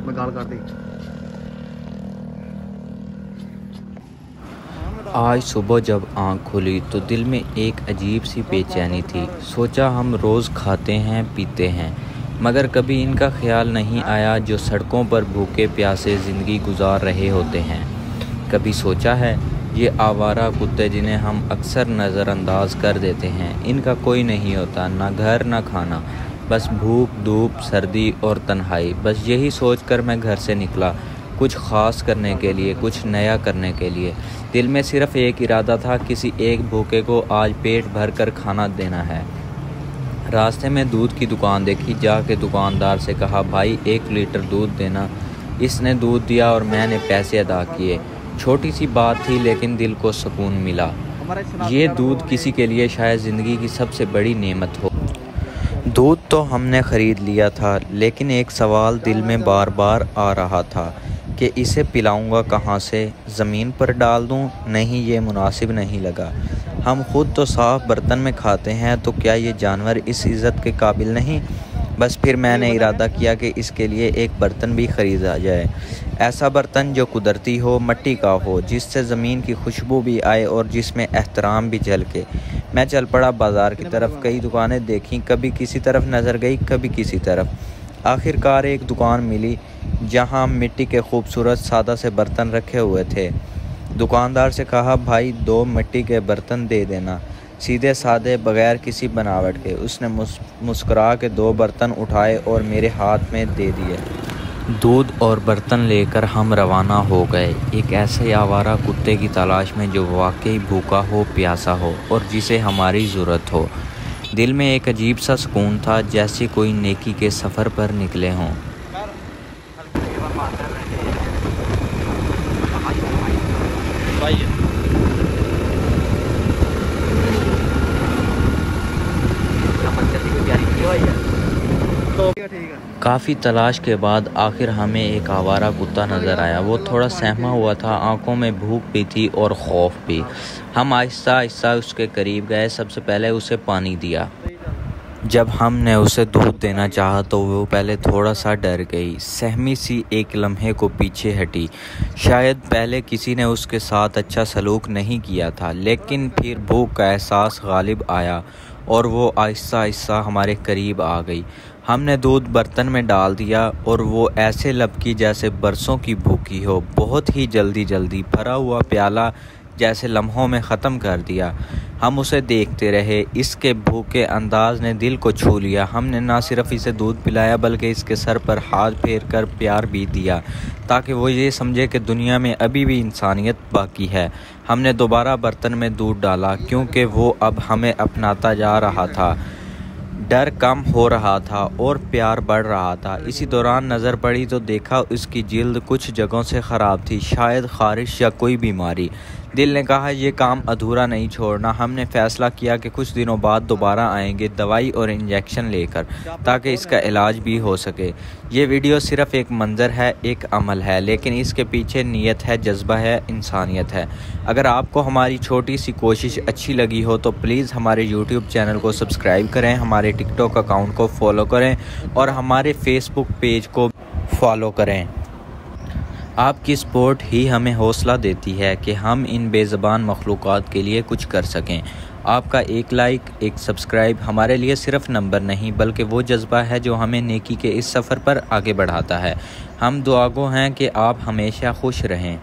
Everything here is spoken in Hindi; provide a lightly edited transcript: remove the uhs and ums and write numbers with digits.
मैं गाल काट दी। आज सुबह जब आँख खुली तो दिल में एक अजीब सी बेचैनी थी। सोचा हम रोज़ खाते हैं पीते हैं, मगर कभी इनका ख्याल नहीं आया जो सड़कों पर भूखे प्यासे ज़िंदगी गुजार रहे होते हैं। कभी सोचा है ये आवारा कुत्ते जिन्हें हम अक्सर नज़रअंदाज कर देते हैं, इनका कोई नहीं होता, ना घर ना खाना, बस भूख धूप सर्दी और तन्हाई। बस यही सोचकर मैं घर से निकला, कुछ ख़ास करने के लिए, कुछ नया करने के लिए। दिल में सिर्फ़ एक इरादा था, किसी एक भूखे को आज पेट भर कर खाना देना है। रास्ते में दूध की दुकान देखी, जाके दुकानदार से कहा भाई 1 लीटर दूध देना। इसने दूध दिया और मैंने पैसे अदा किए। छोटी सी बात थी लेकिन दिल को सुकून मिला। ये दूध किसी के लिए शायद ज़िंदगी की सबसे बड़ी नेमत हो। दूध तो हमने ख़रीद लिया था, लेकिन एक सवाल दिल में बार बार आ रहा था कि इसे पिलाऊंगा कहाँ से? ज़मीन पर डाल दूँ? नहीं, ये मुनासिब नहीं लगा। हम खुद तो साफ़ बर्तन में खाते हैं, तो क्या ये जानवर इस इज़्ज़त के काबिल नहीं? बस फिर मैंने इरादा किया कि इसके लिए एक बर्तन भी ख़रीदा जाए। ऐसा बर्तन जो कुदरती हो, मिट्टी का हो, जिससे ज़मीन की खुशबू भी आए और जिसमें एहतराम भी झलके। मैं चल पड़ा बाज़ार की तरफ। कई दुकानें देखीं, कभी किसी तरफ नज़र गई, कभी किसी तरफ। आखिरकार एक दुकान मिली जहां मिट्टी के खूबसूरत सादा से बर्तन रखे हुए थे। दुकानदार से कहा भाई 2 मिट्टी के बर्तन दे देना, सीधे सादे बगैर किसी बनावट के। उसने मुस्कुरा के 2 बर्तन उठाए और मेरे हाथ में दे दिए। दूध और बर्तन लेकर हम रवाना हो गए, एक ऐसे आवारा कुत्ते की तलाश में जो वाकई भूखा हो, प्यासा हो और जिसे हमारी ज़रूरत हो। दिल में एक अजीब सा सुकून था, जैसे कोई नेकी के सफ़र पर निकले हों। काफ़ी तलाश के बाद आखिर हमें एक आवारा कुत्ता नज़र आया। वो थोड़ा सहमा हुआ था, आंखों में भूख भी थी और खौफ भी। हम आहिस्ता आहिस्ता उसके करीब गए। सबसे पहले उसे पानी दिया। जब हमने उसे दूध देना चाहा तो वो पहले थोड़ा सा डर गई, सहमी सी एक लम्हे को पीछे हटी। शायद पहले किसी ने उसके साथ अच्छा सलूक नहीं किया था, लेकिन फिर भूख का एहसास गालिब आया और वो आहिस्ता आहिस्ता हमारे करीब आ गई। हमने दूध बर्तन में डाल दिया और वो ऐसे लपकी जैसे बरसों की भूखी हो। बहुत ही जल्दी भरा हुआ प्याला जैसे लम्हों में ख़त्म कर दिया। हम उसे देखते रहे। इसके भूखे अंदाज ने दिल को छू लिया। हमने ना सिर्फ इसे दूध पिलाया बल्कि इसके सर पर हाथ फेर कर प्यार भी दिया, ताकि वो ये समझे कि दुनिया में अभी भी इंसानियत बाकी है। हमने दोबारा बर्तन में दूध डाला, क्योंकि वो अब हमें अपनाता जा रहा था। डर कम हो रहा था और प्यार बढ़ रहा था। इसी दौरान नज़र पड़ी तो देखा उसकी जिल्द कुछ जगहों से ख़राब थी, शायद ख़ारिश या कोई बीमारी। दिल ने कहा यह काम अधूरा नहीं छोड़ना। हमने फ़ैसला किया कि कुछ दिनों बाद दोबारा आएंगे, दवाई और इंजेक्शन लेकर, ताकि इसका इलाज भी हो सके। ये वीडियो सिर्फ़ एक मंज़र है, एक अमल है, लेकिन इसके पीछे नीयत है, जज्बा है, इंसानियत है। अगर आपको हमारी छोटी सी कोशिश अच्छी लगी हो तो प्लीज़ हमारे YouTube चैनल को सब्सक्राइब करें, हमारे टिकटॉक अकाउंट को फॉलो करें और हमारे फेसबुक पेज को फॉलो करें। आपकी सपोर्ट ही हमें हौसला देती है कि हम इन बेज़बान मखलूक़ात के लिए कुछ कर सकें। आपका एक लाइक, एक सब्सक्राइब हमारे लिए सिर्फ़ नंबर नहीं, बल्कि वो जज्बा है जो हमें नेकी के इस सफ़र पर आगे बढ़ाता है। हम दुआगो हैं कि आप हमेशा खुश रहें।